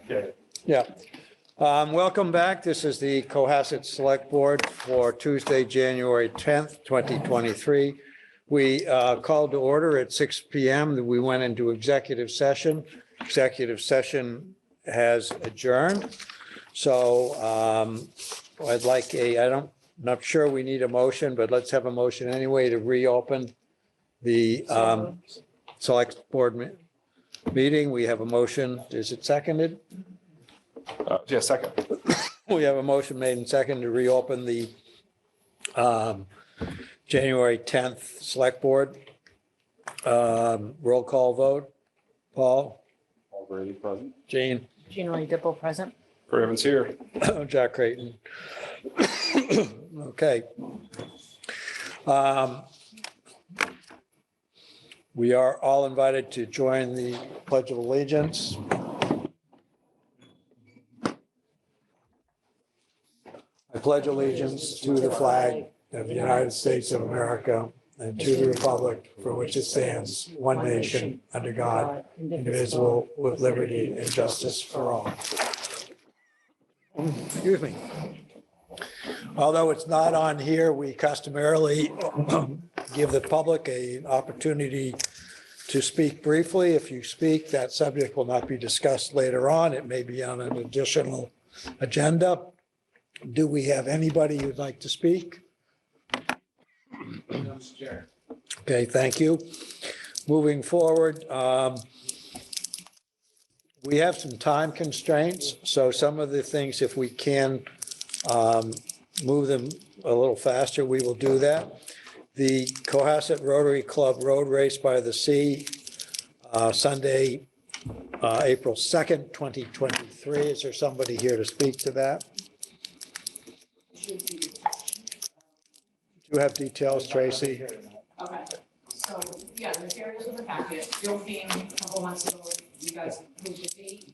Yeah. Welcome back. This is the Cohasset Select Board for Tuesday, January 10th, 2023. We called to order at 6 p.m. We went into executive session. Executive session has adjourned. So not sure we need a motion, but let's have a motion anyway to reopen the Select Board meeting. We have a motion. Is it seconded? Yeah, second. We have a motion made and seconded to reopen the January 10th Select Board. Roll call vote. Paul? Already present. Jean? Jean Dipple present. Corey Evans here. Jack Creighton. Okay. We are all invited to join the Pledge of Allegiance. I pledge allegiance to the flag of the United States of America and to the republic for which it stands, one nation, under God, indivisible, with liberty and justice for all. Excuse me. Although it's not on here, we customarily give the public an opportunity to speak briefly. If you speak, that subject will not be discussed later on. It may be on an additional agenda. Do we have anybody who'd like to speak? Okay, thank you. Moving forward, we have some time constraints, so some of the things, if we can move them a little faster, we will do that. The Cohasset Rotary Club Road Race by the Sea, Sunday, April 2nd, 2023. Is there somebody here to speak to that? Do you have details, Tracy? Okay, so, yeah, the materials in the packet, Bill came a couple months ago, you guys moved the date,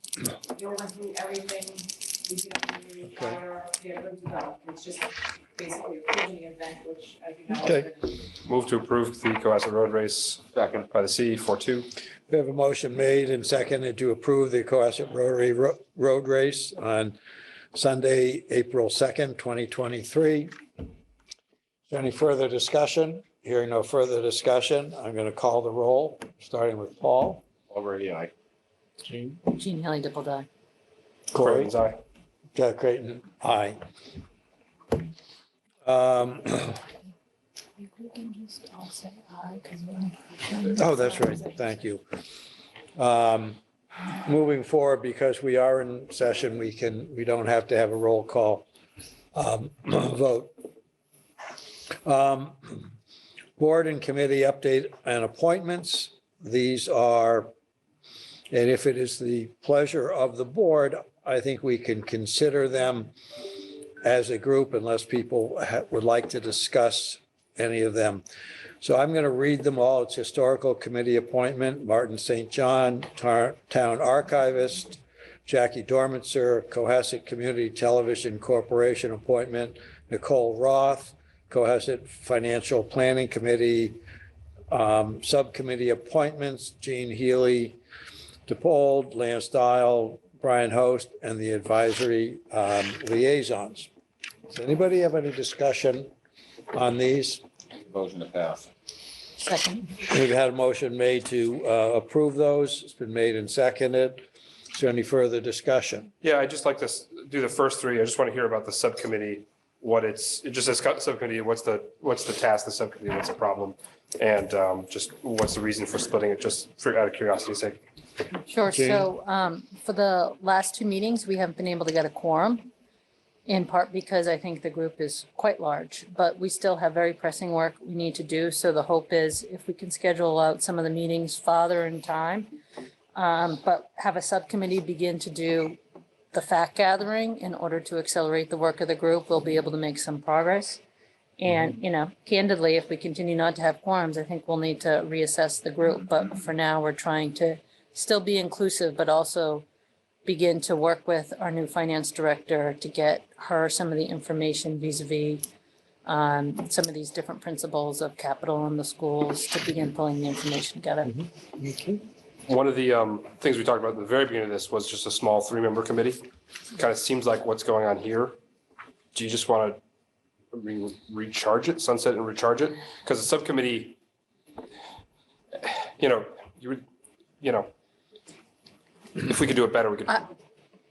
Bill went through everything, we did the fire, they're good to go, it's just basically approving the event, which, as you know. Okay. Move to approve the Cohasset Road Race second by the Sea 4-2. We have a motion made and seconded to approve the Cohasset Rotary Road Race on Sunday, April 2nd, 2023. Is there any further discussion? Hearing no further discussion, I'm going to call the roll, starting with Paul. Already aye. Jean? Jean Dipple die. Corey Corey? Evans aye. Jack Creighton, aye. Oh, that's right. Thank you. Moving forward, because we are in session, we don't have to have a roll call vote. Board and committee update and appointments. These are, and if it is the pleasure of the board, I think we can consider them as a group unless people would like to discuss any of them. So I'm going to read them all. It's Historical Committee appointment, Martin St. John, Town Archivist, Jackie Dormitzer, Cohasset Community Television Corporation appointment, Nicole Roth, Cohasset Financial Planning Committee, Subcommittee appointments, Jean Healy, DePaul, Lance Dial, Brian Host, and the advisory liaisons. Does anybody have any discussion on these? Motion to pass. Second. We've had a motion made to approve those. It's been made and seconded. Is there any further discussion? Yeah, I'd just like to do the first three. I just want to hear about the subcommittee, it just says subcommittee, what's the task of the subcommittee, what's the problem? And just what's the reason for splitting it, just out of curiosity's sake. Sure. Jean? So for the last two meetings, we haven't been able to get a quorum, in part because I think the group is quite large, but we still have very pressing work we need to do. So the hope is if we can schedule out some of the meetings farther in time, but have a subcommittee begin to do the fact gathering in order to accelerate the work of the group, we'll be able to make some progress. And, candidly, if we continue not to have quorums, I think we'll need to reassess the group. But for now, we're trying to still be inclusive, but also begin to work with our new finance director to get her some of the information vis-a-vis some of these different principles of capital in the schools to begin pulling the information together. Okay. One of the things we talked about at the very beginning of this was just a small 3-member committee. Kind of seems like what's going on here. Do you just want to recharge it, sunset and recharge it? Because the subcommittee, if we could do it better, we could.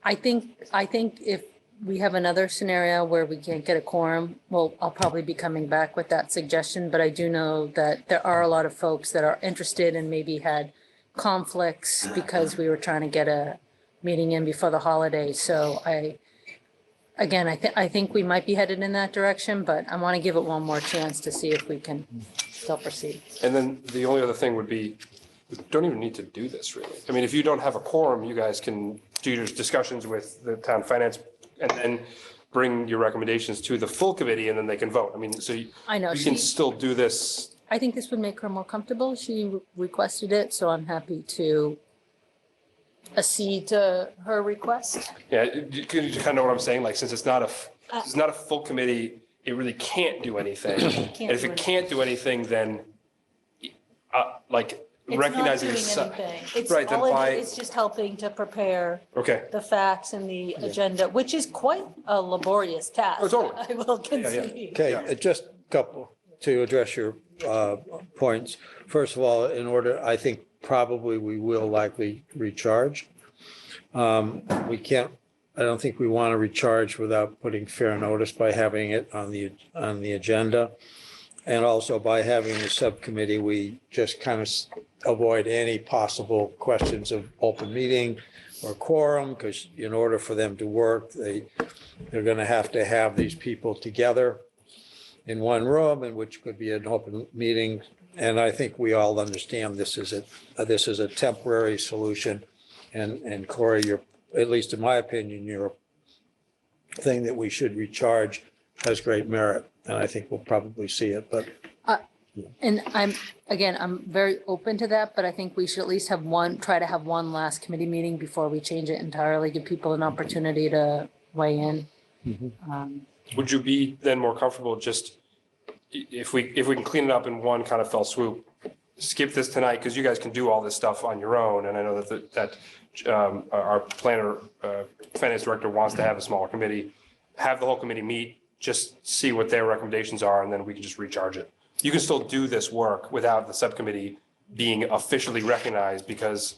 I think if we have another scenario where we can't get a quorum, well, I'll probably be coming back with that suggestion, but I do know that there are a lot of folks that are interested and maybe had conflicts because we were trying to get a meeting in before the holidays. So I think we might be headed in that direction, but I want to give it one more chance to see if we can still proceed. And then the only other thing would be, we don't even need to do this really. I mean, if you don't have a quorum, you guys can do your discussions with the town finance and then bring your recommendations to the full committee and then they can vote. I mean, so I know, you can still do this. I think this would make her more comfortable. She requested it, so I'm happy to accede to her request. Yeah, you kind of know what I'm saying? Like, since it's not a full committee, it really can't do anything. And if it can't do anything, then recognizing. It's not doing anything. It's Right, then all why- it's just helping to prepare Okay, the facts and the agenda, which is quite a laborious task. Oh, totally. I will concede. Okay, just a couple to address your points. First of all, I think probably we will likely recharge. We can't, I don't think we want to recharge without putting fair notice by having it on the agenda. And also by having the subcommittee, we just kind of avoid any possible questions of open meeting or quorum, because in order for them to work, they're going to have these people together in one room, and which could be an open meeting. And I think we all understand this is a temporary solution. And Corey, at least in my opinion, your thing that we should recharge has great merit. And I think we'll probably see it, but. And I'm very open to that, but I think we should at least try to have one last committee meeting before we change it entirely, give people an opportunity to weigh in. would you be then more comfortable just, if we can clean it up in one kind of fell swoop, skip this tonight, because you guys can do all this stuff on your own, and I know that our finance director wants to have a smaller committee, have the whole committee meet, just see what their recommendations are, and then we can just recharge it. You can still do this work without the subcommittee being officially recognized because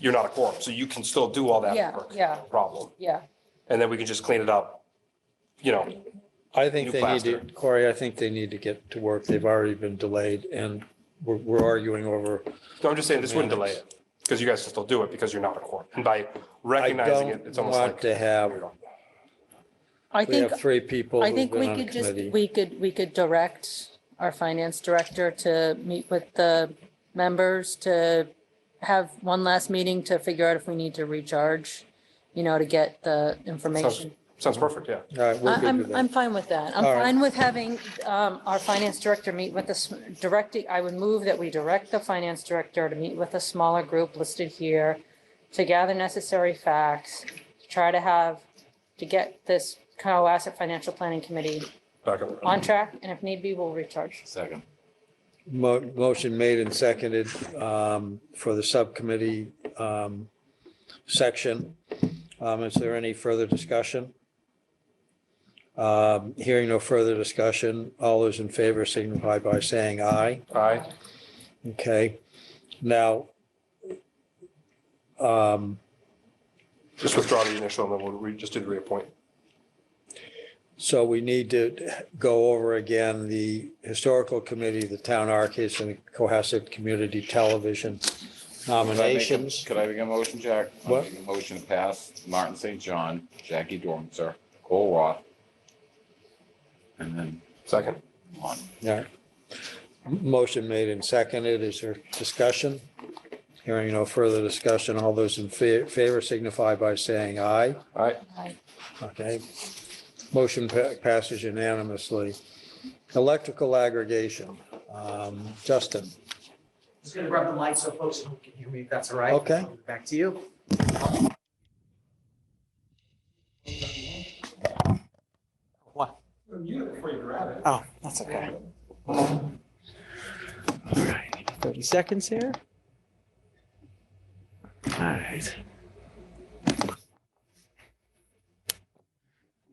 you're not a quorum. So you can still do all that work. Yeah. Problem. Yeah. And then we can just clean it up, I think New they need to, plaster. Corey, I think they need to get to work. They've already been delayed and we're arguing over. No, I'm just saying this wouldn't delay it because you guys can still do it because you're not a quorum. And by recognizing it, it's almost want like. to have, I we think, have 3 people I who've think been we on the could just, committee. we could direct our finance director to meet with the members to have one last meeting to figure out if we need to recharge, to get the information. Sounds perfect, yeah. All right, we're good with I'm that. fine with that. I'm All right. fine with having our finance director meet with us, I would move that we direct the finance director to meet with a smaller group listed here to gather necessary facts, to try to get this Cohasset Financial Planning Committee Back up. on track, and if need be, we'll recharge. Second. Motion made and seconded for the subcommittee section. Is there any further discussion? Hearing no further discussion, all those in favor signify by saying aye. Aye. Okay, now, Just withdraw the initial and then we'll just do the reappoint. so we need to go over again the historical committee, the town archives, and the Cohasset Community Television nominations. Could I make a motion, Jack? What? I'll make a motion to pass Martin St. John, Jackie Dormitzer, Cole Roth. And then Second. on. Yeah. Motion made and seconded. Is there discussion? Hearing no further discussion, all those in favor signify by saying aye. Aye. Aye. Okay. Motion passes unanimously. Electrical aggregation. Justin, Just gonna grab the light so folks can hear me, if that's all right. Okay. Back to you. What? Oh, that's okay. All right, 30 seconds here.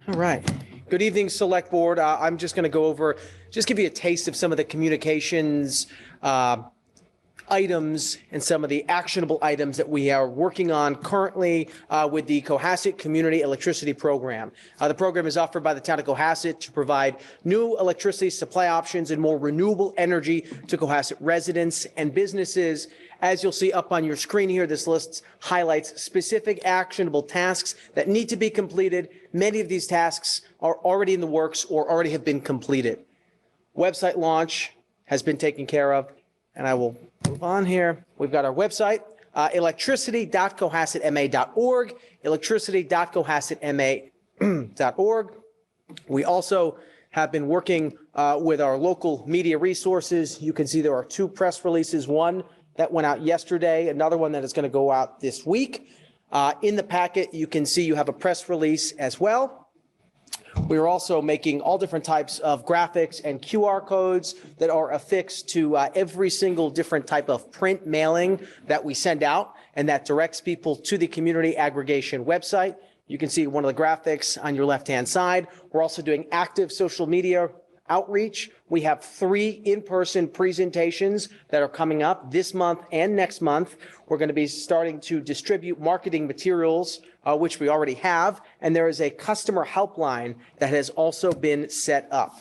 All right. Good evening, Select Board. I'm just going to go over, just give you a taste of some of the communications items and some of the actionable items that we are working on currently with the Cohasset Community Electricity Program. The program is offered by the town of Cohasset to provide new electricity supply options and more renewable energy to Cohasset residents and businesses. As you'll see up on your screen here, this list highlights specific actionable tasks that need to be completed. Many of these tasks are already in the works or already have been completed. Website launch has been taken care of, and I will move on here. We've got our website, electricity.cohassetma.org, electricity.cohassetma.org. We also have been working with our local media resources. You can see there are 2 press releases, one that went out yesterday, another one that is going to go out this week. In the packet, you can see you have a press release as well. We are also making all different types of graphics and QR codes that are affixed to every single different type of print mailing that we send out, and that directs people to the community aggregation website. You can see one of the graphics on your left-hand side. We're also doing active social media outreach. We have 3 in-person presentations that are coming up this month and next month. We're going to be starting to distribute marketing materials, which we already have, and there is a customer helpline that has also been set up.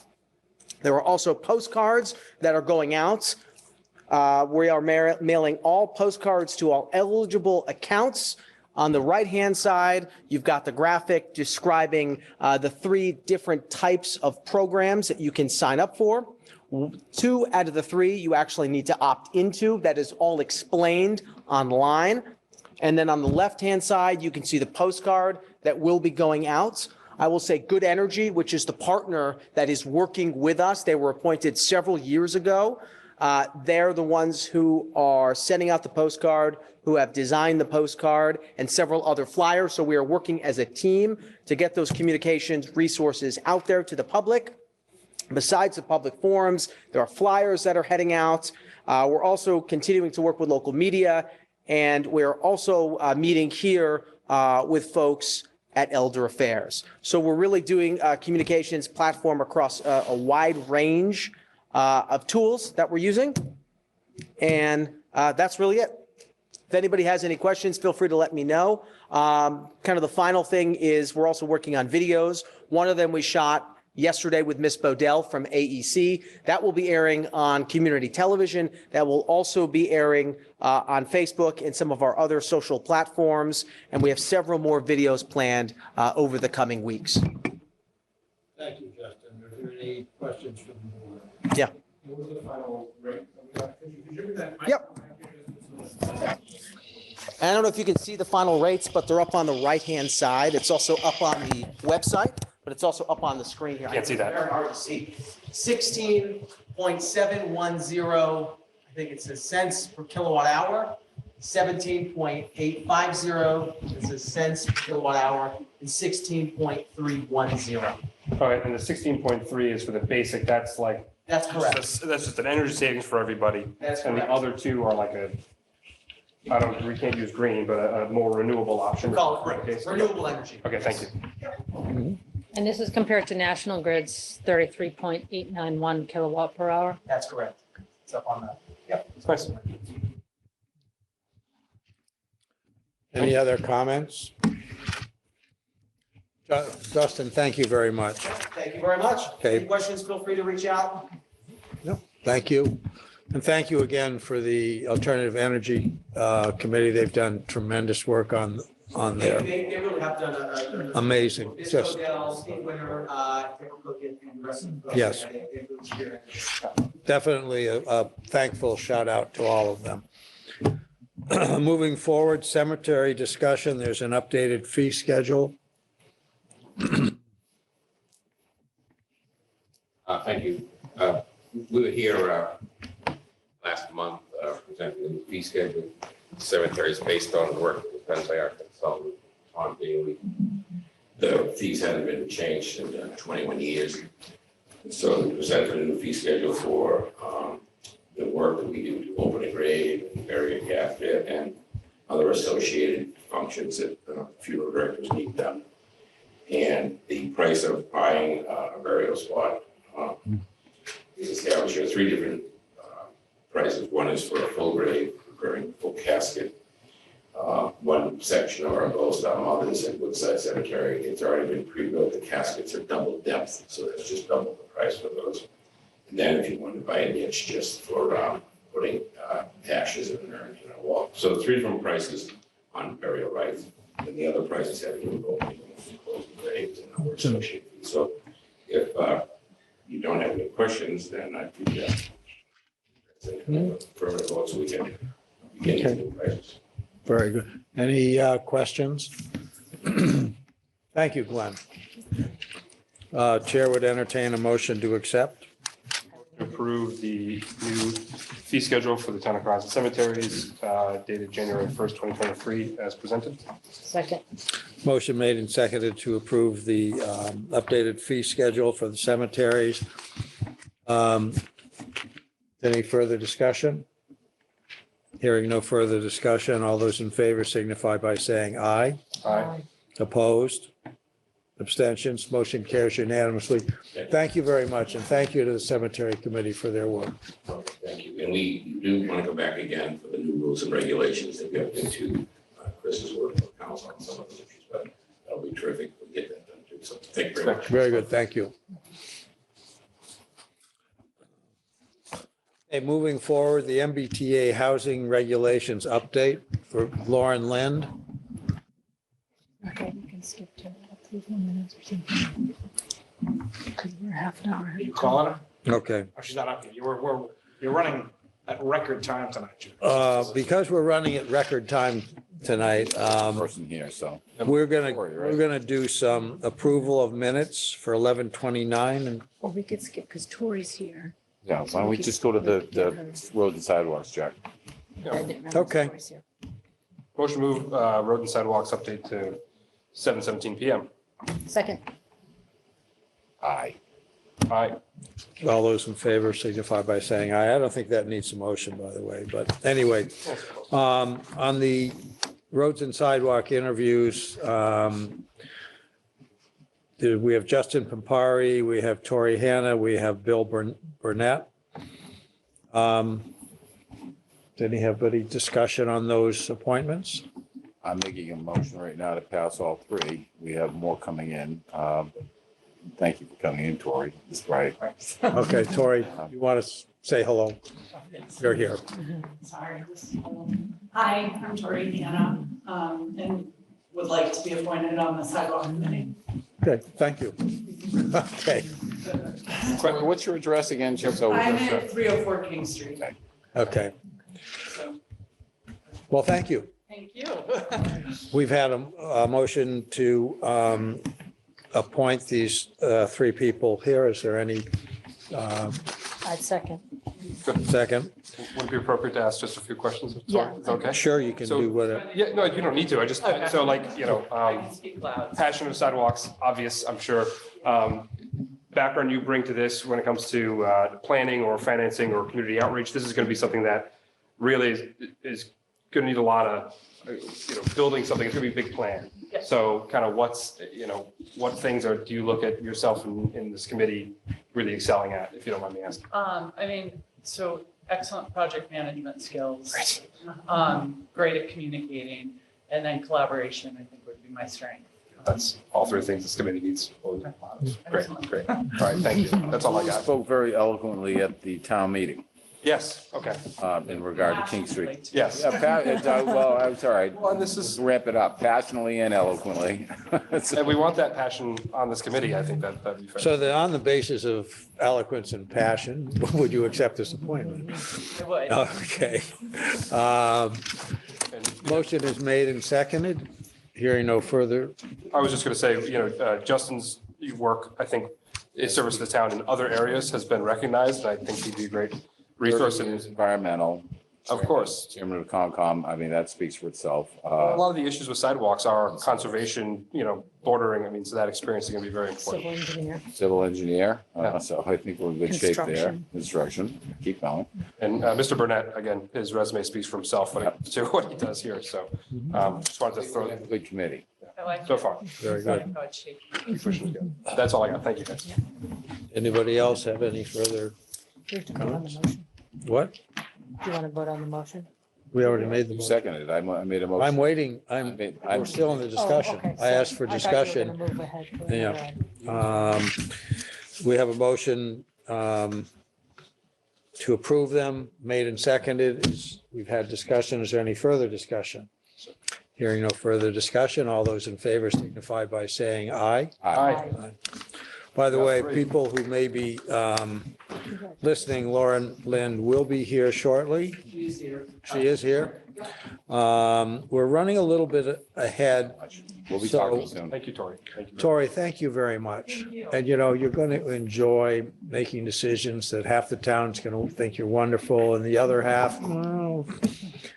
There are also postcards that are going out. We are mailing all postcards to all eligible accounts. On the right-hand side, you've got the graphic describing the 3 different types of programs that you can sign up for. 2 out of the 3 you actually need to opt into. That is all explained online. And then on the left-hand side, you can see the postcard that will be going out. I will say Good Energy, which is the partner that is working with us. They were appointed several years ago. They're the ones who are sending out the postcard, who have designed the postcard and several other flyers. So we are working as a team to get those communications resources out there to the public. Besides the public forums, there are flyers that are heading out. We're also continuing to work with local media, and we're also meeting here with folks at Elder Affairs. So we're really doing a communications platform across a wide range of tools that we're using. And that's really it. If anybody has any questions, feel free to let me know. Kind of the final thing is we're also working on videos. One of them we shot yesterday with Miss Bodell from AEC. That will be airing on community television. That will also be airing on Facebook and some of our other social platforms. And we have several more videos planned over the coming weeks. Thank you, Justin. Are there any questions from the board? Yeah. What was the final rate? Yep. I don't know if you can see the final rates, but they're up on the right-hand side. It's also up on the website, but it's also up on the screen here. Can't see that. Very hard to see. 16.710, I think it says cents per kilowatt hour. 17.850 is a cents per kilowatt hour, and 16.310. All right, and the 16.3 is for the basic, that's like. That's correct. That's just an energy savings for everybody. That's And the correct. other 2 are like we can't use green, but a more renewable option. We call it Okay, so- renewable energy. Okay, thank you. And this is compared to National Grid's 33.891 kilowatt per hour. That's correct. It's up on that. Yep. It's nice. Any other comments? Justin, thank you very much. Thank you very much. Okay. Any questions, feel free to reach out. No, thank you. And thank you again for the Alternative Energy Committee. They've done tremendous work on there. They really have done a. Amazing. Ms. Just, Odell, Steve Winter, Derek Cook, and the rest of the. Yes. Definitely a thankful shout out to all of them. Moving forward, cemetery discussion, there's an updated fee schedule. Thank you. We were here last month presenting the fee schedule. Cemeteries based on work done by our consultant, Tom Bailey. The fees hadn't been changed in 21 years. So we presented a new fee schedule for the work that we do to open a grave, bury a casket, and other associated functions that funeral directors need done. And the price of buying a burial spot is established. There are three different prices. One is for a full grave, preparing full casket. One section of our gold star mothers at Woodside Cemetery, it's already been pre-built. The caskets are double depth, so that's just double the price for those. And then if you want to buy a niche just for putting ashes in there, a wall. So three different prices on burial rights, and the other prices have to do with opening and closing graves and other associated fees. So if you don't have any questions, then I think that's a affirmative vote, so we can begin to do prices. Very good. Any questions? Thank you, Glenn. Chair would entertain a motion to accept. Approve the new fee schedule for the town of Cohasset cemeteries dated January 1st, 2023 as presented. Second. Motion made and seconded to approve the updated fee schedule for the cemeteries. Any further discussion? Hearing no further discussion, all those in favor signify by saying aye. Aye. Opposed? Abstentions? Motion carries unanimously. Thank you very much, and thank you to the cemetery committee for their work. Okay, thank you. And we do want to go back again for the new rules and regulations that get into Chris's work with council on some of those issues, but that'll be terrific. We'll get that done too. So thank you very much. Very good, thank you. Okay, moving forward, the MBTA housing regulations update for Lauren Lind. Okay, you can skip to 3 minutes or something. Because we're half an hour ahead. You calling her? Okay, Oh, she's not up yet. You're running at record time tonight. Jim. because we're running at record time tonight, Person here, so. we're gonna do some approval of minutes for 11:29 and Or we could skip because Tori's here. Yeah, why don't we just go to the roads and sidewalks, Jack? I didn't remember Okay. Tori's here. Motion to move road and sidewalks update to 7:17 PM. Second. Aye. Aye. all those in favor signify by saying aye. I don't think that needs a motion, by the way, but anyway. On the roads and sidewalk interviews, we have Justin Pampari, we have Tori Hanna, we have Bill Burnett. Did he have any discussion on those appointments? I'm making a motion right now to pass all three. We have more coming in. Thank you for coming in, Tori. That's right. Okay, Tori, you want to say hello? You're here. Sorry. Hi, I'm Tori Hanna, and would like to be appointed on the sidewalk committee. Okay, thank you. Okay, What's your address again, Jim? So I'm at 304 King Street. okay. So, Well, thank you. thank you. We've had a motion to appoint these three people here. Is there any I'd second. second? Would it be appropriate to ask just a few questions? Yeah. Is that okay? Sure, you can So- do whatever. Yeah, no, you don't need to. I just, so like, I can speak loud. passion of sidewalks, obvious, I'm sure. Background you bring to this when it comes to planning or financing or community outreach, this is going to be something that really is going to need a lot of, building something. It's going to be a big plan. Yes. So kind of what things do you look at yourself in this committee really excelling at, if you don't mind me asking? So excellent project management skills. Great at communicating, and then collaboration, I think would be my strength. That's all three things this committee needs. Great, Excellent. great. All right, thank you. That's all I got. Spoke very eloquently at the town meeting Yes, okay, in regard to King Street. yes. Yeah, well, I'm sorry. Well, and this is, Ramp it up passionately and eloquently. and we want that passion on this committee. I think that'd be fair. So that on the basis of eloquence and passion, would you accept this appointment? I would. Okay. And Motion is made and seconded. Hearing no further. I was just going to say, Justin's work, I think, his service to the town in other areas has been recognized, and I think he'd be a great resource. Is environmental, Of course. Chairman of Concom, I mean, that speaks for itself. A lot of the issues with sidewalks are conservation, bordering. I mean, so that experience is going to be very important. Civil engineer. Civil engineer, Yeah. so I think we're in good shape there. Construction. Construction, keep going. And Mr. Burnett, again, his resume speaks for himself to what he does here. So just wanted to throw that Good committee. I like so it. far. Very good. How it's shaky. That's all I got. Thank you, guys. Anybody else have any further? Do you have to vote on the motion? What? Do you want to vote on the motion? We already made the You motion. seconded, I made a motion. I'm waiting. I'm We're still in the Oh, discussion. okay. I asked for I thought you were discussion. gonna move ahead to Yeah. another item. We have a motion to approve them, made and seconded. We've had discussion. Is there any further discussion? Hearing no further discussion, all those in favor signify by saying aye. Aye. By the Got way, three. people who may be listening, Lauren Lind will be here shortly. She is here. We're running a little bit ahead. We'll be So- talking soon. Thank you, Tori. Thank you. Tori, thank you very much. And you're going to enjoy making decisions that half the town's going to think you're wonderful and the other half, well,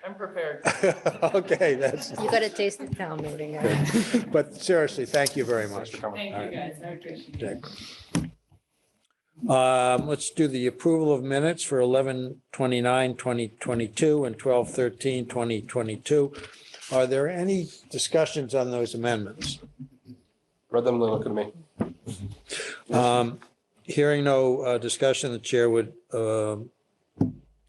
I'm prepared. okay, that's, You got to taste the town meeting. Eric. but seriously, thank you very much. Thanks for coming. Thank you, guys. I appreciate it. Okay. Let's do the approval of minutes for 11/29/2022 and 12/13/2022. Are there any discussions on those amendments? Read them, they look at me. Hearing no discussion, the chair would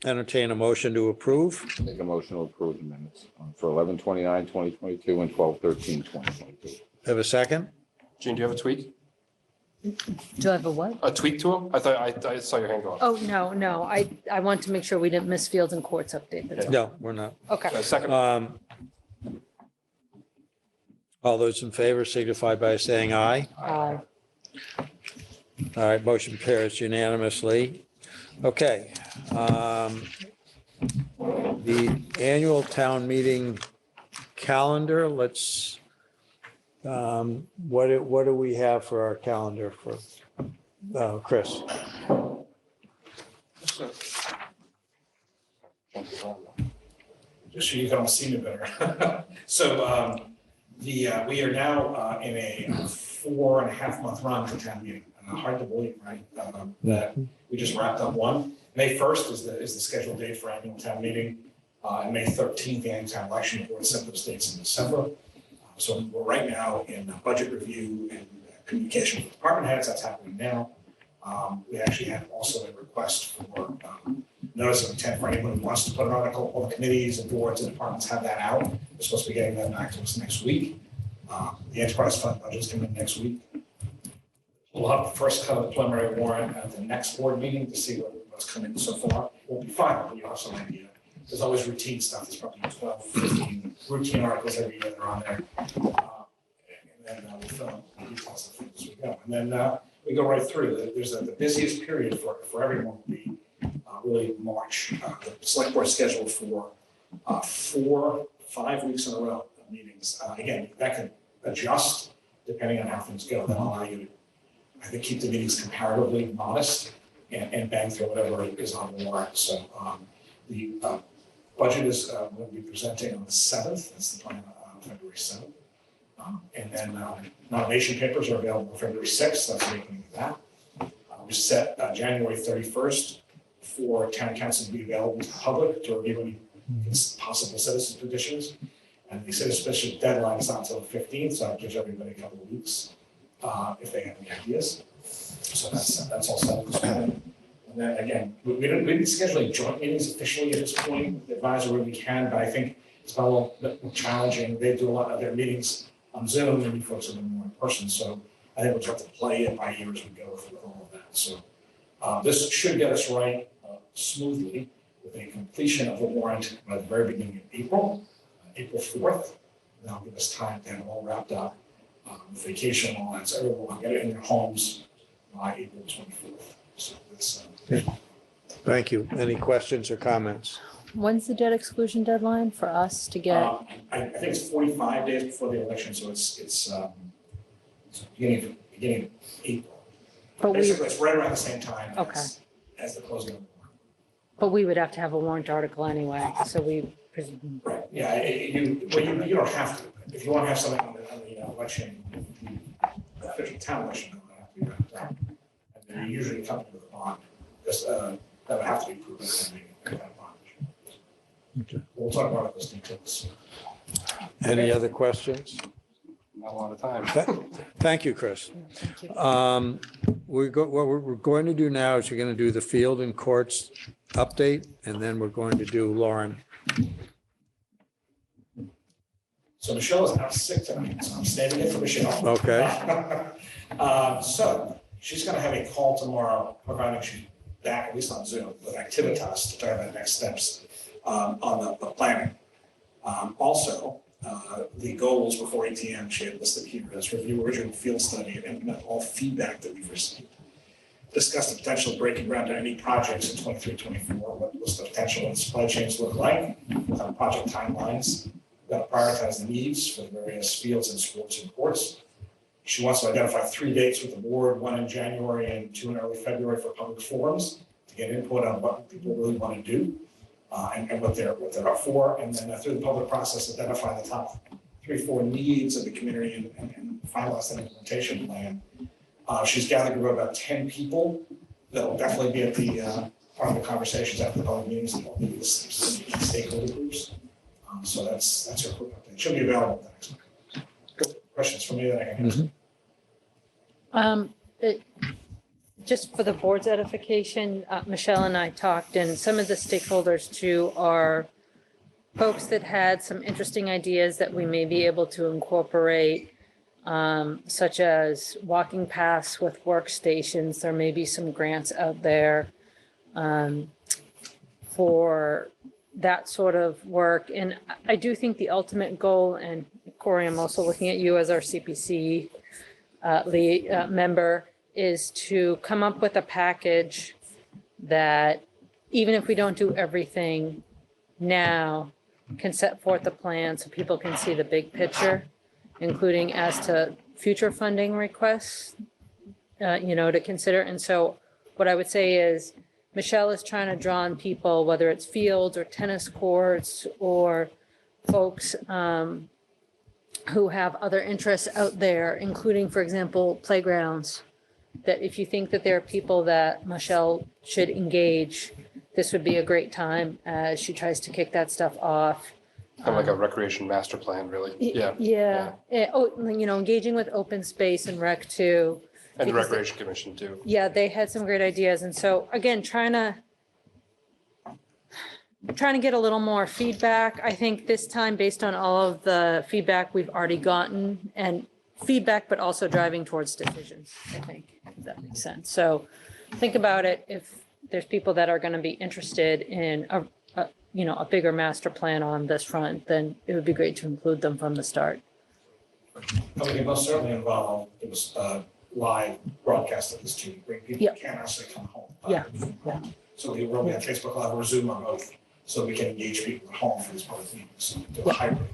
entertain a motion to approve. Make a motion to approve the minutes for 11/29/2022 and 12/13/2022. Have a second? Gene, do you have a tweak? Do I have a what? A tweak to them? I thought I saw your hand go up. Oh, no. I want to make sure we didn't miss Fields and Courts update. That's all. No, we're not. Okay. Second. All those in favor signify by saying aye. Aye. All right, motion carries unanimously. Okay. The annual town meeting calendar, let's, what do we have for our calendar for, Chris? Just so you can all see me better. So we are now in a 4.5 month run for town meeting. Hard to believe, right? That we just wrapped up one. May 1st is the scheduled date for annual town meeting. And May 13th, the annual town election, the board set those dates in December. So we're right now in budget review and communication with department heads. That's happening now. We actually have also a request for notice of intent for anyone who wants to put an article. All the committees and boards and departments have that out. We're supposed to be getting that back to us next week. The enterprise fund budget's coming next week. We'll have the first cut of the preliminary warrant at the next board meeting to see what's come in so far. We'll be fine, but you'll have some idea. There's always routine stuff. There's probably 12, 15 routine articles every year that are on there. And then we'll fill in the details of things as we go. And then we go right through. There's the busiest period for everyone will be really March. The select board scheduled for 4-5 weeks in a row of meetings. Again, that could adjust depending on how things go. That'll allow you to, I think, keep the meetings comparatively modest and bang through whatever is on the warrant. So the budget is we'll be presenting on the 7th. That's the plan on February 7th. And then nomination papers are available February 6th. That's the beginning of that. We set January 31st for town council to be available to the public to review any possible citizen petitions. And the citizen petition deadline is not until the 15th, so it gives everybody a couple of weeks if they have any ideas. So that's all set at this point. And then again, we didn't be scheduling joint meetings officially at this point. The advisory we can, but I think it's a little bit challenging. They do a lot of their meetings on Zoom, and you folks are doing more in person. So I think we'll try to play it by ear as we go through all of that. So this should get us right smoothly with a completion of the warrant by the very beginning of April, April 4th. That'll give us time to have it all wrapped up, vacation and all that. So everyone will get it in their homes by April 24th. So that's Thank you. Any questions or comments? When's the debt exclusion deadline for us to get? I think it's 45 days before the election, so it's beginning of April. But we, Basically, it's right around the same time Okay. as the closing of the warrant. But we would have to have a warrant article anyway, so we, Right, yeah, you don't have to, if you want to have something on the election, the official town election, it don't have to be that done. And then you usually come with a bond, just, that would have to be proven in that bond. Okay. We'll talk about those details. Any other questions? Not a lot of time. Thank you, Chris. thank you. What we're going to do now is we're going to do the field and courts update, and then we're going to do Lauren. So Michelle is out sick tonight, so I'm standing in for Michelle. Okay. So she's gonna have a call tomorrow, providing she's back, at least on Zoom, with Activitas to talk about next steps on the planning. Also, the goals before ATM, she had listed here as review original field study and implement all feedback that we've received. Discuss the potential of breaking ground on any projects in 23-24. What was the potential of the supply chains look like, project timelines. We've got to prioritize the needs for the various fields and sports and courts. She wants to identify 3 dates with the board, 1 in January and 2 in early February for public forums to get input on what people really want to do and what they're up for. And then through the public process, identify the top 3-4 needs of the community and finalize an implementation plan. She's gathered a group of about 10 people that will definitely be at the part of the conversations after the public meetings and all the stakeholder groups. So that's her quick update. She'll be available next week. Good questions from me that I can answer. Just for the board's edification, Michelle and I talked, and some of the stakeholders too are folks that had some interesting ideas that we may be able to incorporate, such as walking paths with workstations. There may be some grants out there for that sort of work. And I do think the ultimate goal, and Corey, I'm also looking at you as our CPC member, is to come up with a package that, even if we don't do everything now, can set forth a plan so people can see the big picture, including as to future funding requests, to consider. And so what I would say is, Michelle is trying to draw on people, whether it's fields or tennis courts or folks who have other interests out there, including, for example, playgrounds, that if you think that there are people that Michelle should engage, this would be a great time as she tries to kick that stuff off. Kind of like a recreation master plan, really. Yeah. Engaging with open space and rec too. And the because Recreation Commission too. Yeah, they had some great ideas. And so again, trying to get a little more feedback. I think this time, based on all of the feedback we've already gotten, and feedback, but also driving towards decisions, I think, if that makes sense. So think about it. If there's people that are going to be interested in a bigger master plan on this front, then it would be great to include them from the start. Okay, most certainly involved. It was live broadcast of this to bring people who can't actually come home. Yeah. So we will be on Facebook Live or Zoom or both, so we can engage people at home for these public meetings. So do a hybrid.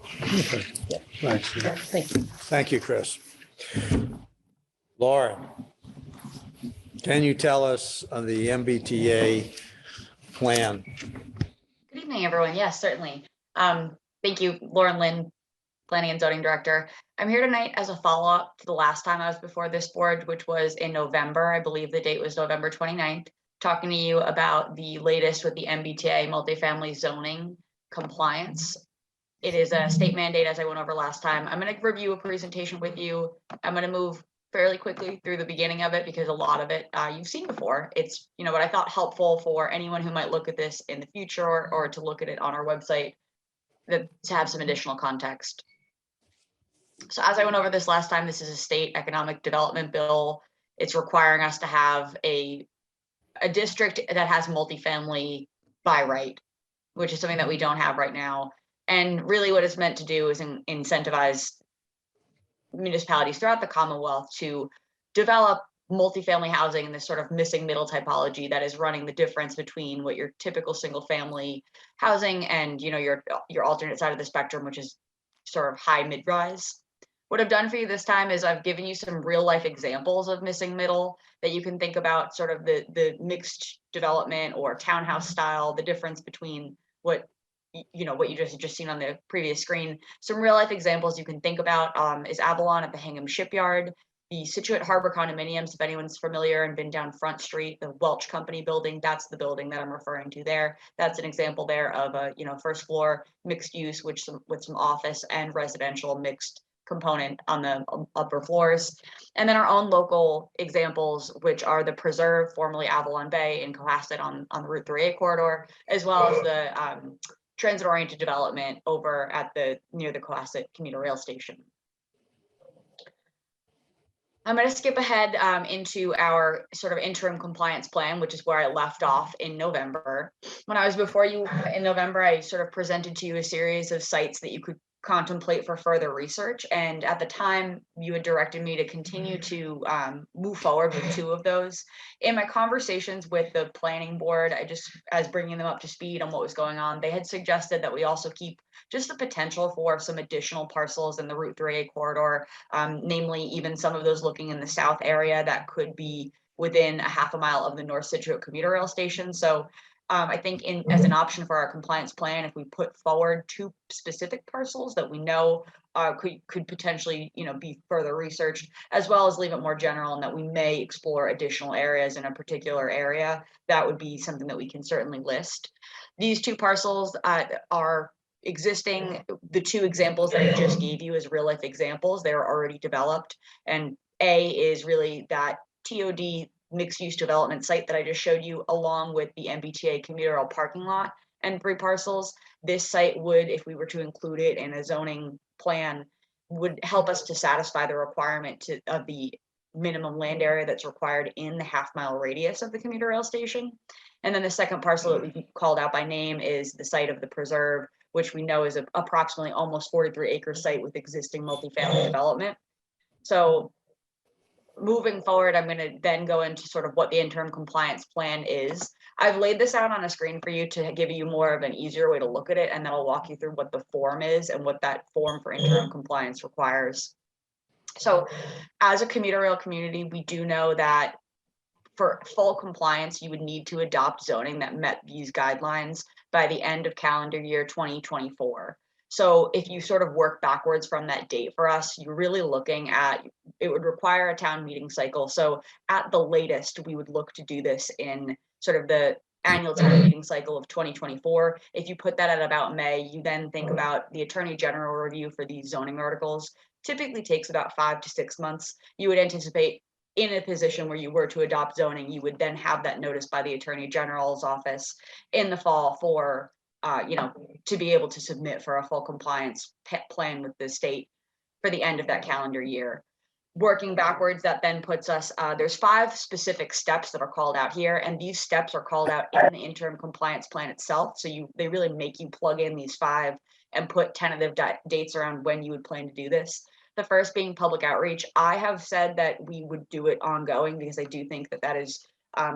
Thanks. Thank you. Thank you, Chris. Lauren, can you tell us on the MBTA plan? Good evening, everyone. Yes, certainly. Thank you, Lauren Lynn, Planning and Zoning Director. I'm here tonight as a follow-up to the last time I was before this board, which was in November. I believe the date was November 29th, talking to you about the latest with the MBTA multifamily zoning compliance. It is a state mandate, as I went over last time. I'm going to review a presentation with you. I'm going to move fairly quickly through the beginning of it because a lot of it you've seen before. It's, what I thought helpful for anyone who might look at this in the future or to look at it on our website, to have some additional context. So as I went over this last time, this is a state economic development bill. It's requiring us to have a district that has multifamily by right, which is something that we don't have right now. And really what it's meant to do is incentivize municipalities throughout the Commonwealth to develop multifamily housing in this sort of missing middle typology that is running the difference between what your typical single family housing and your alternate side of the spectrum, which is sort of high mid-rise. What I've done for you this time is I've given you some real life examples of missing middle that you can think about, sort of the mixed development or townhouse style, the difference between what what you just seen on the previous screen. Some real life examples you can think about is Avalon at the Hingham Shipyard, the Situate Harbor condominiums, if anyone's familiar and been down Front Street, the Welch Company building, that's the building that I'm referring to there. That's an example there of a first floor mixed use, with some office and residential mixed component on the upper floors. And then our own local examples, which are the Preserve, formerly Avalon Bay in Cohasset on the Route 3A corridor, as well as the transit-oriented development over at near the Cohasset commuter rail station. I'm going to skip ahead into our sort of interim compliance plan, which is where I left off in November. When I was before you in November, I sort of presented to you a series of sites that you could contemplate for further research. And at the time, you had directed me to continue to move forward with 2 of those. In my conversations with the planning board, as bringing them up to speed on what was going on, they had suggested that we also keep just the potential for some additional parcels in the Route 3A corridor, namely even some of those looking in the south area that could be within a half a mile of the North Situate commuter rail station. So I think as an option for our compliance plan, if we put forward 2 specific parcels that we know could potentially be further researched, as well as leave it more general and that we may explore additional areas in a particular area, that would be something that we can certainly list. These 2 parcels are existing. The 2 examples that I just gave you as real life examples, they're already developed. And A is really that TOD mixed use development site that I just showed you, along with the MBTA commuter rail parking lot and 3 parcels. This site would, if we were to include it in a zoning plan, would help us to satisfy the requirement of the minimum land area that's required in the half-mile radius of the commuter rail station. And then the second parcel that we called out by name is the site of the Preserve, which we know is approximately almost 43-acre site with existing multifamily development. So moving forward, I'm going to then go into sort of what the interim compliance plan is. I've laid this out on a screen for you to give you more of an easier way to look at it, and then I'll walk you through what the form is and what that form for interim compliance requires. So as a commuter rail community, we do know that for full compliance, you would need to adopt zoning that met these guidelines by the end of calendar year 2024. So if you sort of work backwards from that date for us, you're really looking at, it would require a town meeting cycle. So at the latest, we would look to do this in sort of the annual town meeting cycle of 2024. If you put that at about May, you then think about the Attorney General review for these zoning articles. Typically takes about 5 to 6 months. You would anticipate in a position where you were to adopt zoning, you would then have that notice by the Attorney General's office in the fall for to be able to submit for a full compliance plan with the state for the end of that calendar year. Working backwards, that then puts us, there's 5 specific steps that are called out here, and these steps are called out in the interim compliance plan itself. So they really make you plug in these 5 and put tentative dates around when you would plan to do this. The first being public outreach. I have said that we would do it ongoing because I do think that is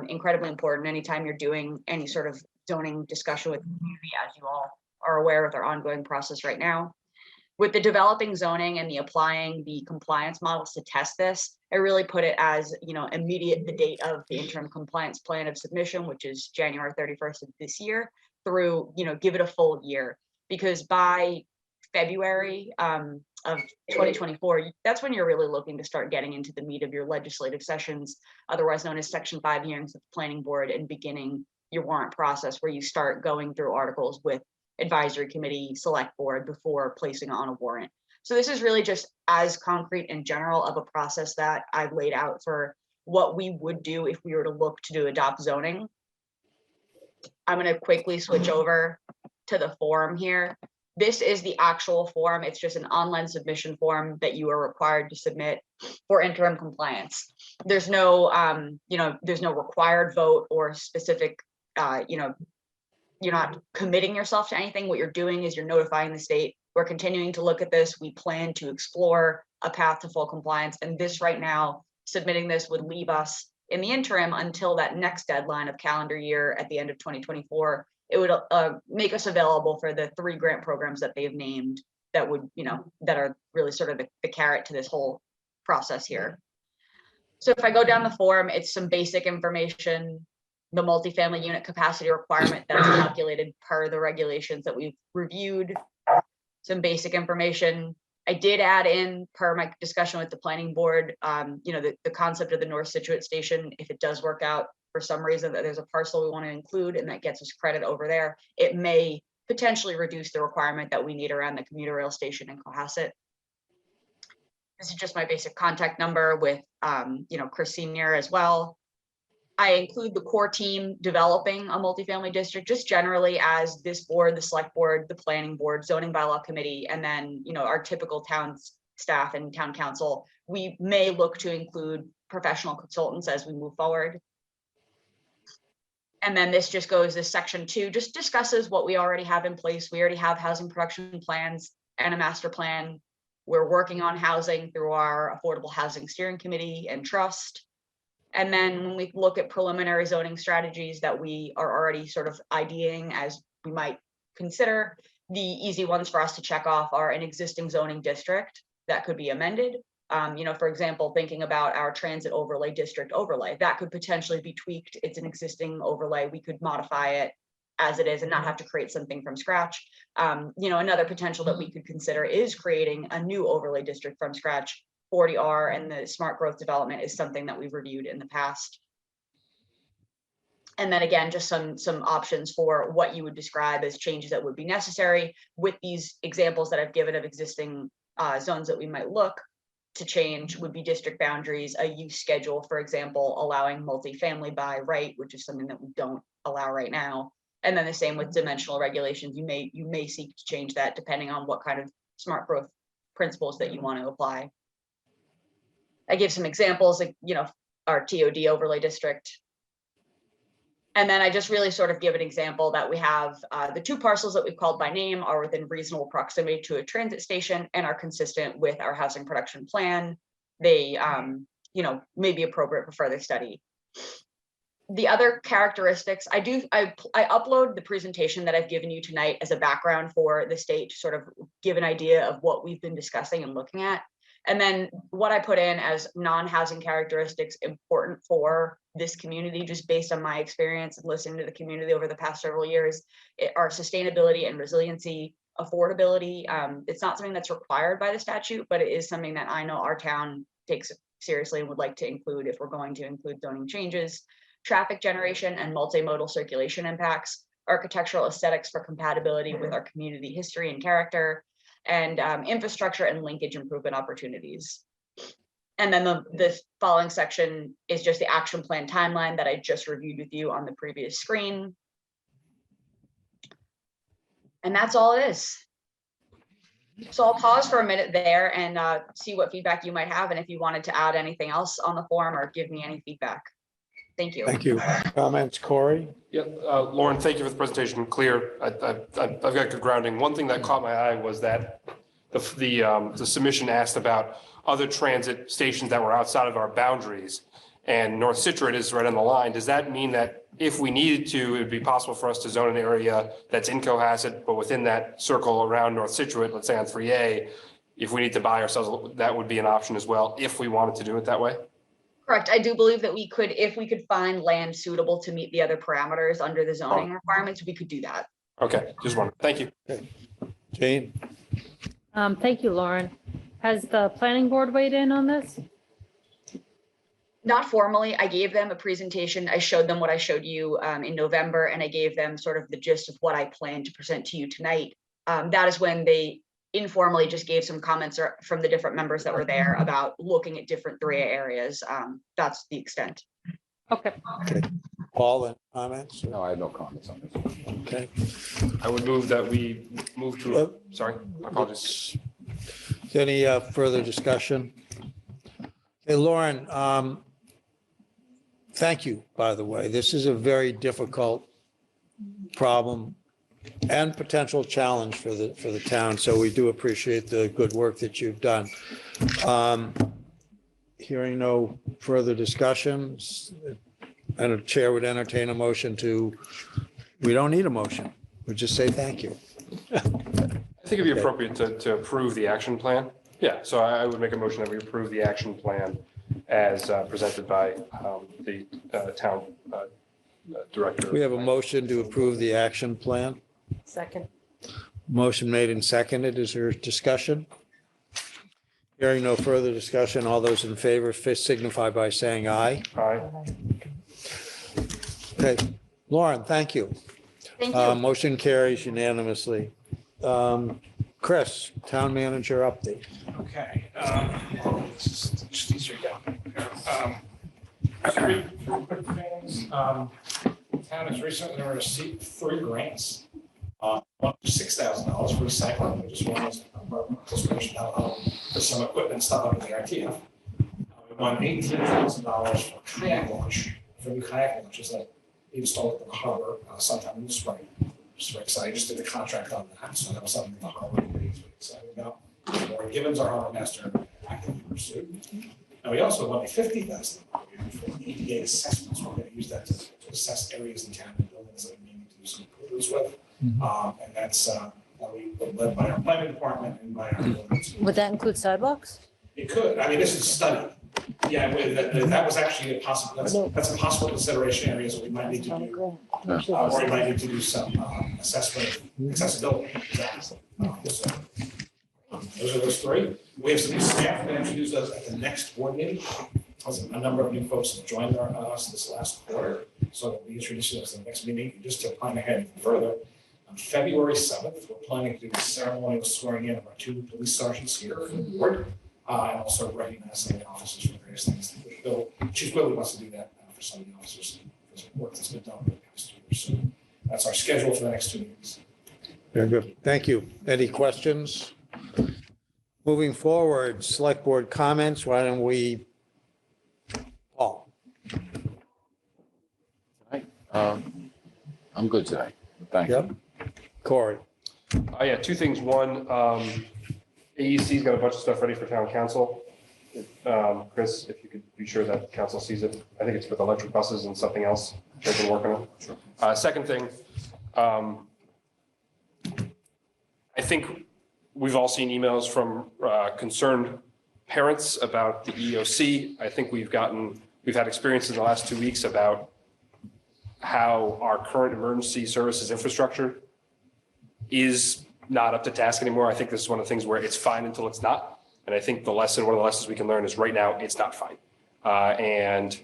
incredibly important. Anytime you're doing any sort of zoning discussion with the community, as you all are aware with our ongoing process right now. With the developing zoning and the applying the compliance models to test this, I really put it as, immediate the date of the interim compliance plan of submission, which is January 31st of this year, through, give it a full year. Because by February of 2024, that's when you're really looking to start getting into the meat of your legislative sessions, otherwise known as Section 5 hearings of the Planning Board, and beginning your warrant process, where you start going through articles with advisory committee, select board before placing on a warrant. So this is really just as concrete and general of a process that I've laid out for what we would do if we were to look to adopt zoning. I'm going to quickly switch over to the form here. This is the actual form. It's just an online submission form that you are required to submit for interim compliance. There's no, there's no required vote or specific, you're not committing yourself to anything. What you're doing is you're notifying the state. We're continuing to look at this. We plan to explore a path to full compliance. And this right now, submitting this would leave us in the interim until that next deadline of calendar year at the end of 2024. It would make us available for the 3 grant programs that they've named that would, that are really sort of the carrot to this whole process here. So if I go down the form, it's some basic information, the multifamily unit capacity requirement that's calculated per the regulations that we've reviewed, some basic information. I did add in, per my discussion with the planning board, the concept of the North Situate station. If it does work out for some reason that there's a parcel we want to include and that gets us credit over there, it may potentially reduce the requirement that we need around the commuter rail station in Cohasset. This is just my basic contact number with, Chris Senior as well. I include the core team developing a multifamily district just generally as this board, the select board, the planning board, zoning bylaw committee, and then, our typical town staff and town council. We may look to include professional consultants as we move forward. And then this section 2 just discusses what we already have in place. We already have housing production plans and a master plan. We're working on housing through our Affordable Housing Steering Committee and Trust. And then when we look at preliminary zoning strategies that we are already sort of IDing as we might consider, the easy ones for us to check off are an existing zoning district that could be amended. For example, thinking about our transit overlay district overlay, that could potentially be tweaked. It's an existing overlay. We could modify it as it is and not have to create something from scratch. Another potential that we could consider is creating a new overlay district from scratch. 40R and the smart growth development is something that we've reviewed in the past. And then again, just some options for what you would describe as changes that would be necessary with these examples that I've given of existing zones that we might look to change would be district boundaries, a use schedule, for example, allowing multifamily by right, which is something that we don't allow right now. And then the same with dimensional regulations. You may seek to change that depending on what kind of smart growth principles that you want to apply. I give some examples, like, our TOD overlay district. And then I just really sort of give an example that we have the 2 parcels that we've called by name are within reasonable proximity to a transit station and are consistent with our housing production plan. They, may be appropriate for further study. The other characteristics, I upload the presentation that I've given you tonight as a background for the state to sort of give an idea of what we've been discussing and looking at. And then what I put in as non-housing characteristics important for this community, just based on my experience and listening to the community over the past several years, are sustainability and resiliency, affordability. It's not something that's required by the statute, but it is something that I know our town takes seriously and would like to include if we're going to include zoning changes. Traffic generation and multimodal circulation impacts, architectural aesthetics for compatibility with our community history and character, and infrastructure and linkage improvement opportunities. And then the following section is just the action plan timeline that I just reviewed with you on the previous screen. And that's all it is. So I'll pause for a minute there and see what feedback you might have, and if you wanted to add anything else on the form or give me any feedback. Thank you. Thank you. Comments, Corey? Yeah, Lauren, thank you for the presentation. Clear. I've got good grounding. One thing that caught my eye was that the submission asked about other transit stations that were outside of our boundaries, and North Situate is right on the line. Does that mean that if we needed to, it would be possible for us to zone an area that's in Cohasset, but within that circle around North Situate, let's say on 3A, if we need to buy ourselves, that would be an option as well, if we wanted to do it that way? Correct. I do believe that we could, if we could find land suitable to meet the other parameters under the zoning requirements, we could do that. Okay, just one. Thank you. Jane? Thank you, Lauren. Has the planning board weighed in on this? Not formally. I gave them a presentation. I showed them what I showed you in November, and I gave them sort of the gist of what I plan to present to you tonight. That is when they informally just gave some comments from the different members that were there about looking at different 3A areas. That's the extent. Okay. Okay. Paul, any comments? No, I have no comments on this. Okay. I would move that we move to, sorry, my apologies. Any further discussion? Hey, Lauren, thank you, by the way. This is a very difficult problem and potential challenge for the town. So we do appreciate the good work that you've done. Hearing no further discussions, and a chair would entertain a motion to, we don't need a motion. We just say thank you. I think it'd be Okay. appropriate to approve the action plan. Yeah, so I would make a motion that we approve the action plan as presented by the town director. We have a motion to approve the action plan. Second. Motion made and seconded. Is there discussion? Hearing no further discussion, all those in favor signify by saying aye. Aye. Okay, Lauren, thank you. Thank you. Motion carries unanimously. Chris, town manager update. Okay. Just easier down here. Three quick things. Town has recently received 3 grants. One $6,000 for recycling, which is one of participation for some equipment stuff up in the RTF. We won $18,000 for kayak launch, for new kayak launches that we installed at the harbor sometime in the spring. Just very excited. Just did the contract on that, so that was something the harbor was excited about. Lauren Gibbons, our harbor master, actively pursued. And we also won a $50,000 for EPA assessments. We're going to use that to assess areas in town and buildings that we need to do some improvements with. And that's led by our planning department and by our buildings. Would that include sidewalks? It could. I mean, this is a study. Yeah, that was actually a possible. That's a possible consideration areas that we might need to do. Or we might need to do some assessment of accessibility. So, those are those 3. We have some new staff that introduce us at the next board meeting. A number of new folks have joined us this last quarter, so we'll be introducing us at the next meeting. Just to plan ahead further, on February 7th, we're planning to do the ceremonial swearing in of our 2 police sergeants here for the board, and also recognize some of the officers for various things. Chief Willie wants to do that for some of the officers for some work that's been done over the past 2 years. So that's our schedule for the next 2 meetings. Very good. Thank you. Any questions? Moving forward, select board comments. Why don't we, Paul? I'm good today. Thank you. Yep. Corey? Yeah, 2 things. One, AEC's got a bunch of stuff ready for town council. Chris, if you could be sure that council sees it. I think it's with electric buses and something else they've been working on. Second thing, I think we've all seen emails from concerned parents about the EOC. I think we've had experiences in the last 2 weeks about how our current emergency services infrastructure is not up to task anymore. I think this is one of the things where it's fine until it's not. And I think one of the lessons we can learn is right now it's not fine. And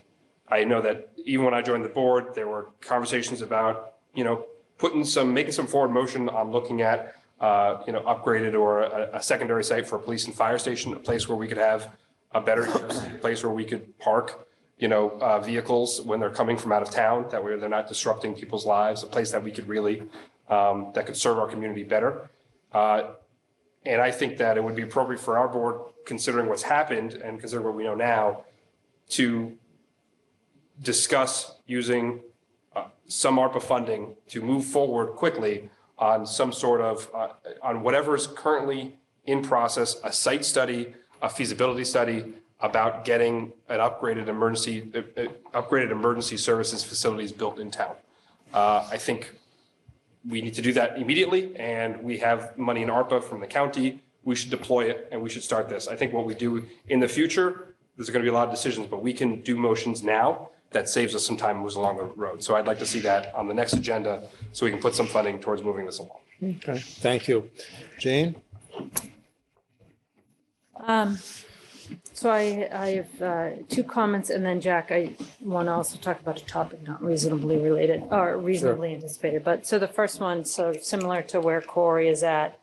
I know that even when I joined the board, there were conversations about, making some forward motion on looking at, upgraded or a secondary site for a police and fire station, a place where we could have a better place where we could park, vehicles when they're coming from out of town, that way they're not disrupting people's lives, a place that we could really, that could serve our community better. And I think that it would be appropriate for our board, considering what's happened and considering what we know now, to discuss using some ARPA funding to move forward quickly on some sort of, on whatever is currently in process, a site study, a feasibility study about getting an upgraded emergency services facilities built in town. I think we need to do that immediately, and we have money in ARPA from the county. We should deploy it, and we should start this. I think what we do in the future, there's going to be a lot of decisions, but we can do motions now that saves us some time and moves along the road. So I'd like to see that on the next agenda so we can put some funding towards moving this along. Okay, thank you. Jane? So I have 2 comments, and then Jack, I want to also talk about a topic not reasonably related or reasonably anticipated. But so the first one, so similar to where Corey is at,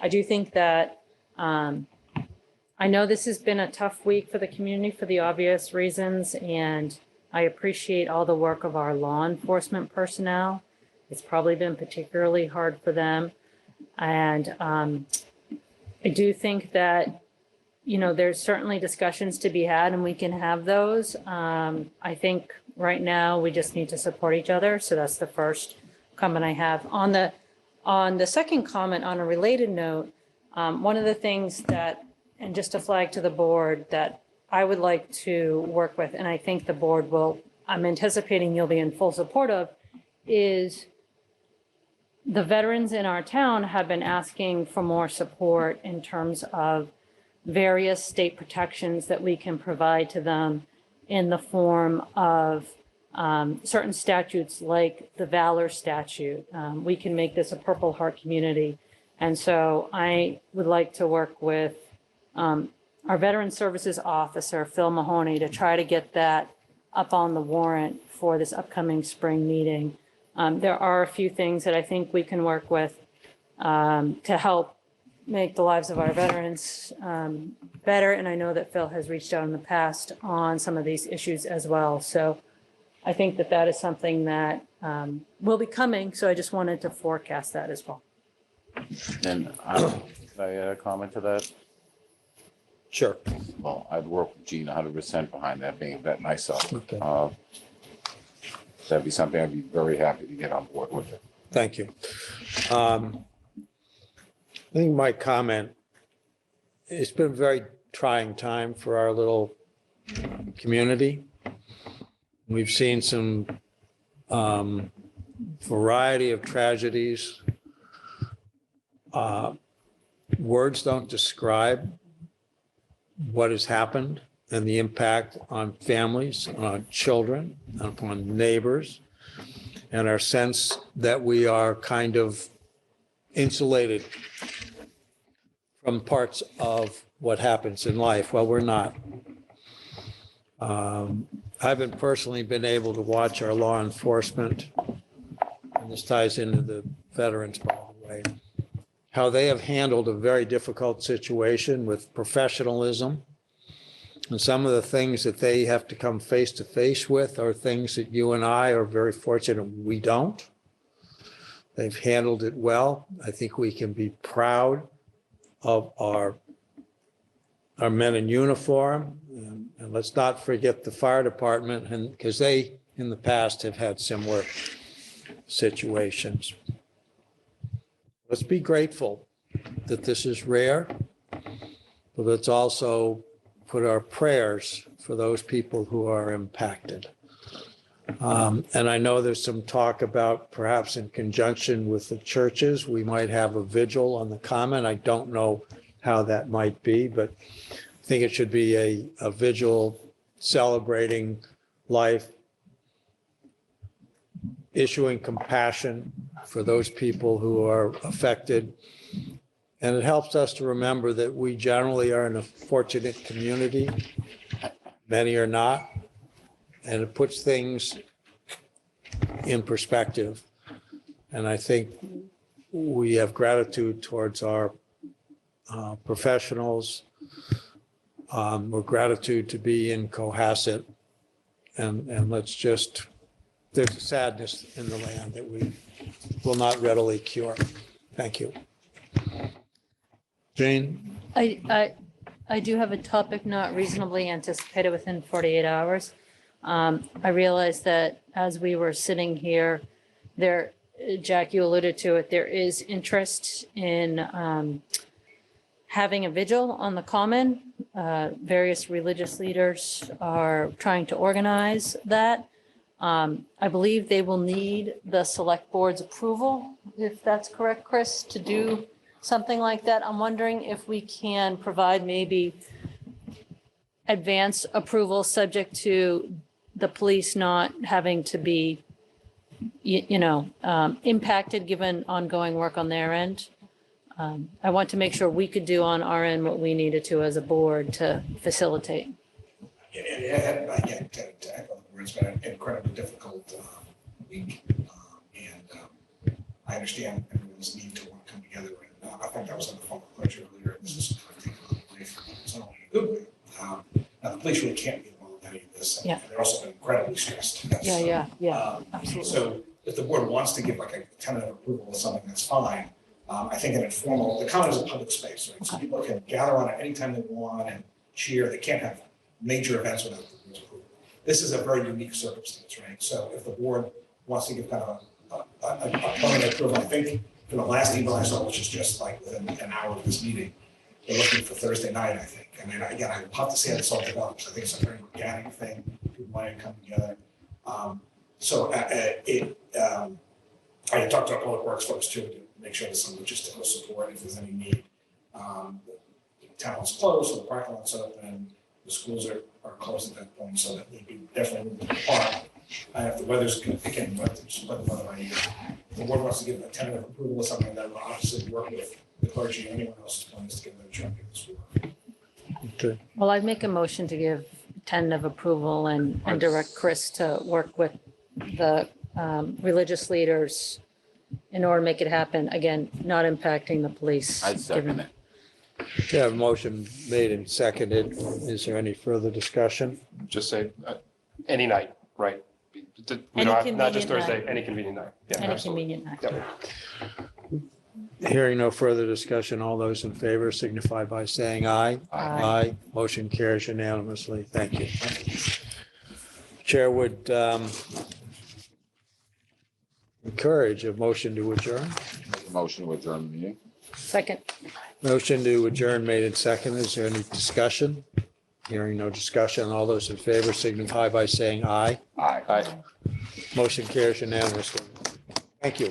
I do think that I know this has been a tough week for the community for the obvious reasons, and I appreciate all the work of our law enforcement personnel. It's probably been particularly hard for them. And I do think that, there's certainly discussions to be had, and we can have those. I think right now we just need to support each other. So that's the first comment I have. On the second comment, on a related note, one of the things that, and just a flag to the board, that I would like to work with, and I think the board will, I'm anticipating you'll be in full support of, is the veterans in our town have been asking for more support in terms of various state protections that we can provide to them in the form of certain statutes like the Valor statute. We can make this a Purple Heart community. And so I would like to work with our Veteran Services Officer, Phil Mahoney, to try to get that up on the warrant for this upcoming spring meeting. There are a few things that I think we can work with to help make the lives of our veterans better. And I know that Phil has reached out in the past on some of these issues as well. So I think that that is something that will be coming. So I just wanted to forecast that as well. And can I add a comment to that? Sure. Well, I'd work with Gene 100% behind that, being a vet myself. Okay. That'd be something I'd be very happy to get on board with it. Thank you. I think my comment, it's been a very trying time for our little community. We've seen some variety of tragedies. Words don't describe what has happened and the impact on families, on children, upon neighbors, and our sense that we are kind of insulated from parts of what happens in life. Well, we're not. I've personally been able to watch our law enforcement, and this ties into the veterans, by the way, how they have handled a very difficult situation with professionalism. And some of the things that they have to come face to face with are things that you and I are very fortunate we don't. They've handled it well. I think we can be proud of our men in uniform. And let's not forget the fire department, and because they in the past have had similar situations. Let's be grateful that this is rare, but let's also put our prayers for those people who are impacted. And I know there's some talk about perhaps in conjunction with the churches, we might have a vigil on the common. I don't know how that might be, but I think it should be a vigil celebrating life, issuing compassion for those people who are affected. And it helps us to remember that we generally are in a fortunate community. Many are not. And it puts things in perspective. And I think we have gratitude towards our professionals. We're gratitude to be in Cohasset. And let's just, there's a sadness in the land that we will not readily cure. Thank you. Jane? I do have a topic not reasonably anticipated within 48 hours. I realized that as we were sitting here, there, Jack, you alluded to it, there is interest in having a vigil on the common. Various religious leaders are trying to organize that. I believe they will need the select board's approval, if that's correct, Chris, to do something like that. I'm wondering if we can provide maybe advance approval subject to the police not having to be, impacted given ongoing work on their end. I want to make sure we could do on our end what we needed to as a board to facilitate. Again, to echo the words, but an incredibly difficult week. I understand everyone's need to want to come together. And I think that was on the phone with Coach earlier. This is taking a lot away from it's not only a good way. Now, the police really can't be involved in any of this. Yeah. They're also incredibly stressed. Yeah, absolutely. So if the board wants to give like a tentative approval of something, that's fine. I think an informal, the common is a public space, right? So people can gather on it anytime they want and cheer. They can't have major events without the board's approval. This is a very unique circumstance, right? So if the board wants to give kind of a permanent approval, I think for the last email I saw, which is just like within an hour of this meeting, they're looking for Thursday night, I think. I mean, again, I would love to see how this all develops. I think it's a very organic thing. People want to come together. I talked to our public works folks too, to make sure there's some logistical support if there's any need. The town's closed, so the parking lot's open, the schools are closed at that point, so that they'd be definitely moving apart. If the weather's good, again, you have to just let the weather by ear. If the board wants to give a tentative approval or something, that will obviously work with the clergy and anyone else's plans to get their truck in this work. Okay, Well, I'd make a motion to give tentative approval and direct Chris to work with the religious leaders in order to make it happen. Again, not impacting the police. I'd second it. we have a motion made and seconded. Is there any further discussion? Just say, any night, right? We Any don't have, not just convenient Thursday, night. any convenient night. Yeah, Any absolutely. convenient night. Yep. Hearing no further discussion, all those in favor signify by saying aye. Aye. Motion carries unanimously. Thank you. Chair would encourage a motion to adjourn. Motion to adjourn the meeting. Second. Motion to adjourn made and seconded. Is there any discussion? Hearing no discussion, all those in favor signify by saying aye. Aye. Aye. Motion carries unanimously. Thank you.